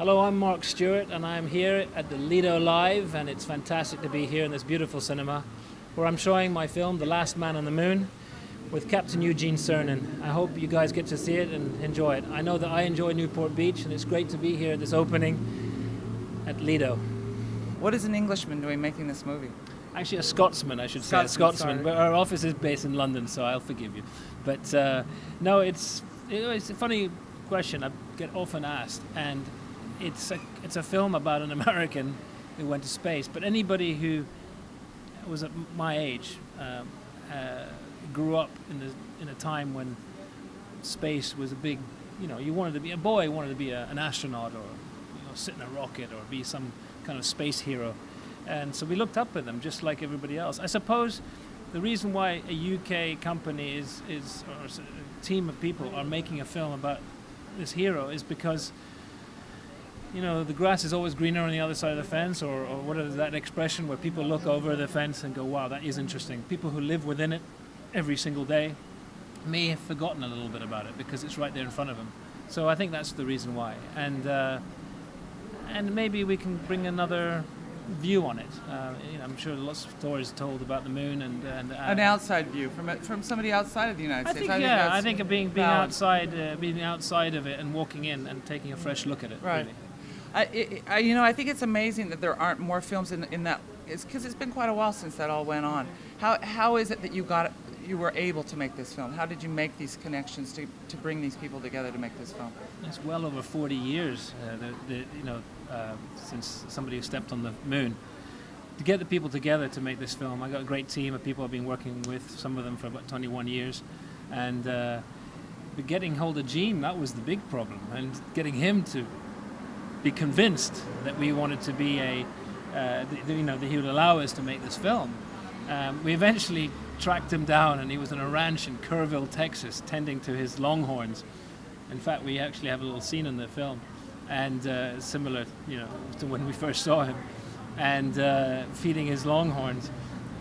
Hello, I'm Mark Stewart, and I'm here at the Lido Live, and it's fantastic to be here in this beautiful cinema, where I'm showing my film, The Last Man on the Moon, with Captain Eugene Cernan. I hope you guys get to see it and enjoy it. I know that I enjoy Newport Beach, and it's great to be here at this opening at Lido. What is an Englishman doing making this movie? Actually, a Scotsman, I should say. A Scotsman, sorry. but our office is based in London, so I'll forgive you. But no, it's a funny question I get often asked, and it's a film about an American who went to space. But anybody who was at my age grew up in a time when space was a big, you wanted to be a boy, wanted to be an astronaut, or sit in a rocket, or be some kind of space hero. And so we looked up at them just like everybody else. I suppose the reason why a UK company or a team of people are making a film about this hero is because, the grass is always greener on the other side of the fence, or what is that expression where people look over the fence and go, wow, that is interesting. People who live within it every single day may have forgotten a little bit about it because it's right there in front of them. So I think that's the reason why. And maybe we can bring another view on it. I'm sure lots of stories told about the moon and An outside view from somebody outside of the United States. I think being outside of it and walking in and taking a fresh look at it. Right. Really. I think it's amazing that there aren't more films in that. It's because it's been quite a while since that all went on. How is it that you were able to make this film? How did you make these connections to bring these people together to make this film? It's well over 40 years, since somebody stepped on the moon. To get the people together to make this film, I got a great team of people I've been working with, some of them for about 21 years. And but getting hold of Gene, that was the big problem. And getting him to be convinced that we wanted to be that he would allow us to make this film. We eventually tracked him down, and he was on a ranch in Kerrville, Texas, tending to his longhorns. In fact, we actually have a little scene in the film, and similar, to when we first saw him, and feeding his longhorns.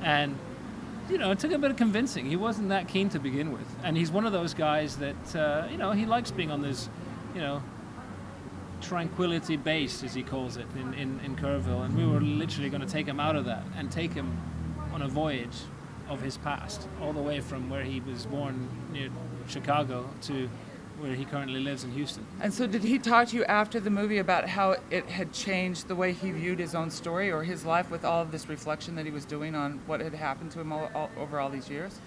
And, it took a bit of convincing. He wasn't that keen to begin with. And he's one of those guys that, he likes being on this, tranquility base, as he calls it, in Kerrville. And we were literally going to take him out of that and take him on a voyage of his past, all the way from where he was born near Chicago to where he currently lives in Houston. And so did he talk to you after the movie about how it had changed the way he viewed his own story or his life with all of this reflection that he was doing on what had happened to him over all these years?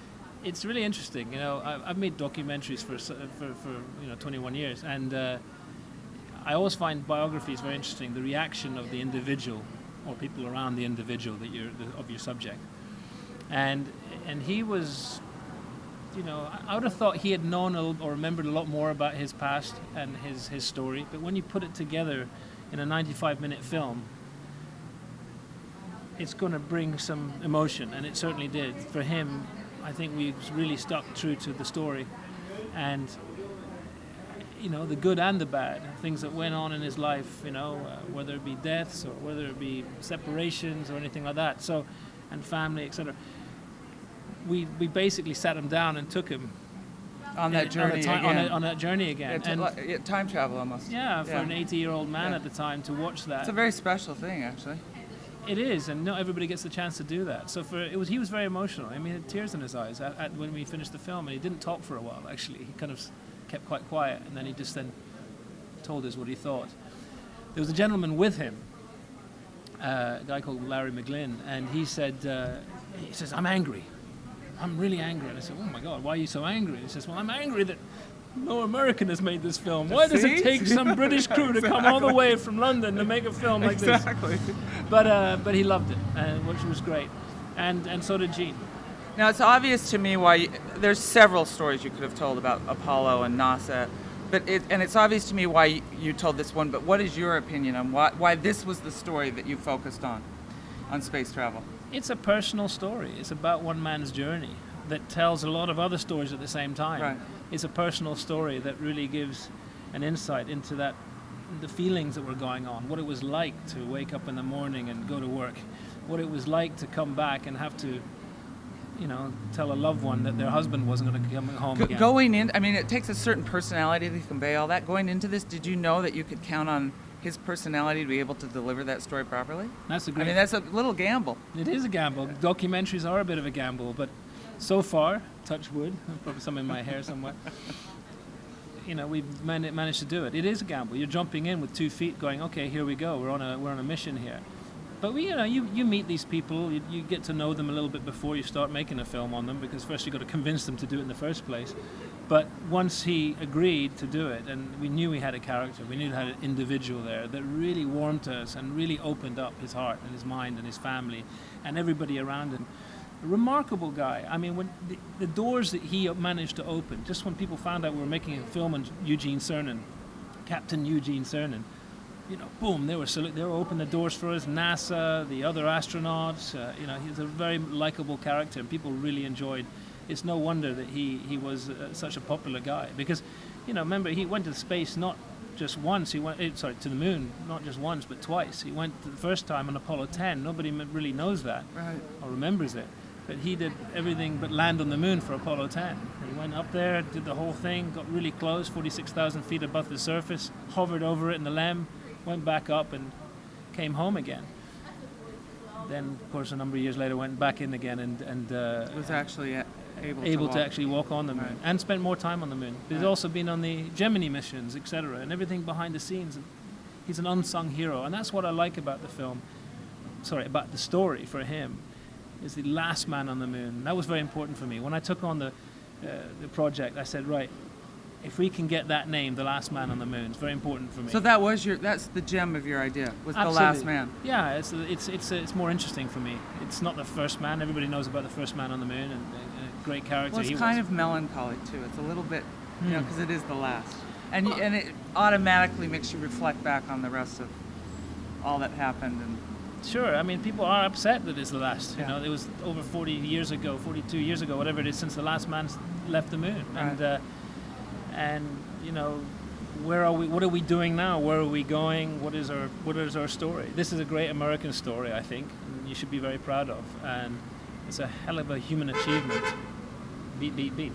It's really interesting. I've made documentaries for 21 years, and I always find biographies very interesting, the reaction of the individual or people around the individual of your subject. And he was, I would have thought he had known or remembered a lot more about his past and his story. But when you put it together in a 95-minute film, it's going to bring some emotion, and it certainly did. For him, I think we really stuck true to the story. And, the good and the bad, things that went on in his life, whether it be deaths or whether it be separations or anything like that. So, and family, etc. We basically sat him down and took him on that journey again. On that journey again. And time travel almost. Yeah, for an 80-year-old man at the time to watch that. It's a very special thing, actually. It is, and not everybody gets the chance to do that. So he was very emotional. I mean, he had tears in his eyes when we finished the film, and he didn't talk for a while. Actually, he kind of kept quite quiet, and then he just told us what he thought. There was a gentleman with him, a guy called Larry McGlynn, and he said, I'm angry. I'm really angry. And I said, oh my God, why are you so angry? And he says, well, I'm angry that no American has made this film. Why does it take some British crew to come all the way from London to make a film like this? Exactly. But he loved it, which was great. And so did Gene. Now, it's obvious to me why there's several stories you could have told about Apollo and NASA, and it's obvious to me why you told this one, but what is your opinion on why this was the story that you focused on space travel? It's a personal story. It's about one man's journey that tells a lot of other stories at the same time. Right. It's a personal story that really gives an insight into the feelings that were going on, what it was like to wake up in the morning and go to work, what it was like to come back and have to tell a loved one that their husband wasn't going to come home again. It takes a certain personality to convey all that. Going into this, did you know that you could count on his personality to be able to deliver that story properly? That's a I great. mean, that's a little gamble. It is a gamble. Documentaries are a bit of a gamble, but so far, touch wood, probably some in my hair somewhere. We've managed to do it. It is a gamble. You're jumping in with 2 feet, going, okay, here we go. We're on a mission here. But you meet these people. You get to know them a little bit before you start making a film on them, because first you've got to convince them to do it in the first place. But once he agreed to do it, and we knew he had a character, we knew he had an individual there that really warmed to us and really opened up his heart and his mind and his family and everybody around him. A remarkable guy. I mean, when the doors that he managed to open, just when people found out we were making a film on Eugene Cernan, Captain Eugene Cernan, boom, they were opening the doors for us. NASA, the other astronauts, he was a very likable character, and people really enjoyed. It's no wonder that he was such a popular guy, because, remember, he went to space not just once. He went, to the moon, not just once, but twice. He went the first time on Apollo 10. Nobody really knows that or remembers it. But he did everything but land on the moon for Apollo 10. He went up there, did the whole thing, got really close, 46,000 feet above the surface, hovered over it in the LEM, went back up and came home again. Then, of course, a number of years later, went back in again and Was actually able to actually walk on the moon, and spent more time on the moon. He's also been on the Gemini missions, etc., and everything behind the scenes. And he's an unsung hero, and that's what I like about the film. About the story for him, is the last man on the moon. That was very important for me. When I took on the project, I said, right, if we can get that name, the last man on the moon, it's very important for me. So that's the gem of your idea, was Absolutely. The last man. Yeah, it's more interesting for me. It's not the first man. Everybody knows about the first man on the moon, and a great character. Well, it's he kind was. of melancholy too. It's a little bit, because it is the last, and it automatically makes you reflect back on the rest of all that happened. And Sure, I mean, people are upset that it's the last. Yeah. It was over 40 years ago, 42 years ago, whatever it is, since the last man left the moon. Right. And where are we? What are we doing now? Where are we going? What is our story? This is a great American story, I think, and you should be very proud of. And it's a hell of a human achievement. Beat, beat, beat.